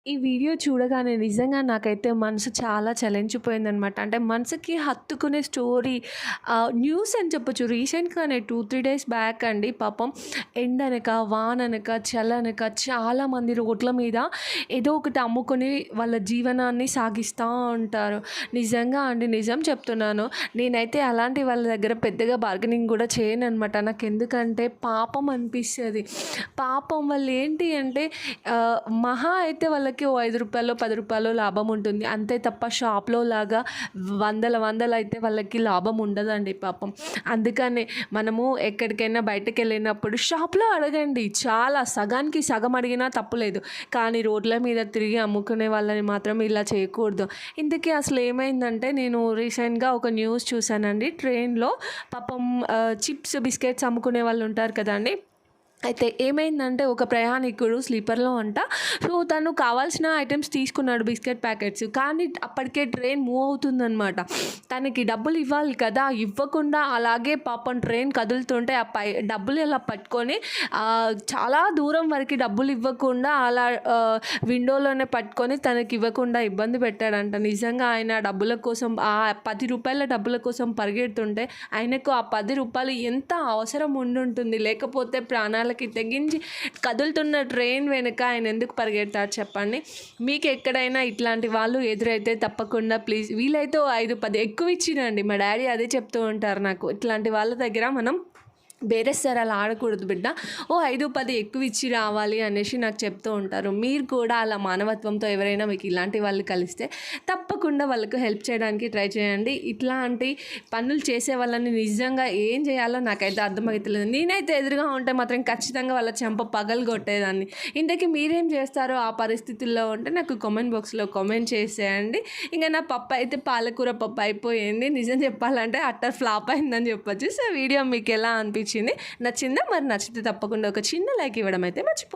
ఈ వీడియో చూడగానే నిజంగా నాకైతే మనసు చాలా చలించిపోయిందనమాట. అంటే మనసుకి హత్తుకునే స్టోరీ న్యూస్ అని చెప్పొచ్చు. రీసెంట్‌గానే 2, 3 డేస్ బ్యాక్ అండి పాపం ఎండనక, వాననక, చలనక చాలామంది రోడ్ల మీద ఏదో ఒకటి అమ్ముకొని వాళ్ళ జీవనాన్ని సాగిస్తా ఉంటారు. నిజంగా అండి నిజం చెప్తున్నాను. నేనైతే అలాంటి వాళ్ళ దగ్గర పెద్దగా బార్గెనింగ్ కూడా చేయననమాట. నాకెందుకంటే పాపం అనిపిస్తది. పాపం వాళ్ళేంటి అంటే మహా అయితే వాళ్ళకి ఓ రూ. 5, రూ. 10 లాభం ఉంటుంది. అంతే తప్ప షాప్‌లో లాగా వందలైతే వాళ్ళకి లాభం ఉండదండి పాపం. అందుకనే మనము ఎక్కడికైనా బయటకెళ్ళినప్పుడు షాప్‌లో అడగండి. చాలా సగానికి సగం అడిగినా తప్పులేదు. కానీ రోడ్ల మీద తిరిగి అమ్ముకునే వాళ్ళని మాత్రం ఇలా చేయకూడదు. ఇంతకీ అసలు ఏమైందంటే నేను రీసెంట్‌గా ఒక న్యూస్ చూసానండి. ట్రైన్‌లో పాపం చిప్స్, బిస్కెట్స్ అమ్ముకునే వాళ్ళు ఉంటారు కదండీ! అయితే ఏమైందంటే ఒక ప్రయాణికుడు స్లీపర్‌లో అంట. సో, తను కావాల్సిన ఐటెమ్స్ తీసుకున్నాడు బిస్కెట్ ప్యాకెట్స్. కానీ అప్పటికే ట్రైన్ మూవ్ అవుతుందనమాట. తనకి డబ్బులు ఇవ్వాలి కదా! ఇవ్వకుండా అలాగే పాపం ట్రైన్ కదులుతుంటే ఆ డబ్బులు ఇలా పట్టుకొని చాలా దూరం వరకి డబ్బులు ఇవ్వకుండా అలా విండోలోనే పట్టుకొని తనకి ఇవ్వకుండా ఇబ్బంది పెట్టాడంట. నిజంగా ఆయన డబ్బుల కోసం ఆ రూ. 10 డబ్బుల కోసం పరిగెడుతుంటే ఆయనకు ఆ రూ. 10 ఎంత అవసరం ఉండుంటుంది. లేకపోతే ప్రాణాలకి తెగించి కదులుతున్న ట్రైన్ వెనుక ఆయన ఎందుకు పరిగెడతారు చెప్పండి. మీకు ఎక్కడైనా ఇట్లాంటి వాళ్ళు ఎదురైతే తప్పకుండా ప్లీజ్ వీలైతే ఓ 5, 10 ఎక్కువ ఇచ్చినండి. మా డాడీ అదే చెప్తూ ఉంటారు నాకు. ఇట్లాంటి వాళ్ళ దగ్గర మనం బేరసారాలు ఆడకూడదు బిడ్డ. ఓ 5, 10 ఎక్కువ ఇచ్చి రావాలి అనేసి నాకు చెప్తూ ఉంటారు. మీరు కూడా అలా మానవత్వంతో ఎవరైనా మీకు ఇలాంటి వాళ్ళు కలిస్తే తప్పకుండా వాళ్ళకు హెల్ప్ చేయడానికి ట్రై చేయండి. ఇట్లాంటి పనులు చేసే వాళ్ళని నిజంగా ఏం చేయాలో నాకైతే అర్థమవుతలేదు. నేనైతే ఎదురుగా ఉంటే మాత్రం ఖచ్చితంగా వాళ్ళ చెంప పగలగొట్టేదాన్ని. ఇంతకీ మీరేం చేస్తారో ఆ పరిస్థితుల్లో ఉంటే నాకు కామెంట్ బాక్స్‌లో కామెంట్ చేసేయండి. ఇంక నా పప్పు అయితే పాలకూర పప్పు అయిపోయింది. నిజం చెప్పాలంటే అట్టర్ ఫ్లాప్ అయిందని చెప్పొచ్చు. సో, వీడియో మీకు ఎలా అనిపించింది? నచ్చిందా? మరి నచ్చితే తప్పకుండా ఒక చిన్న లైక్ ఇవ్వడం అయితే మర్చిపో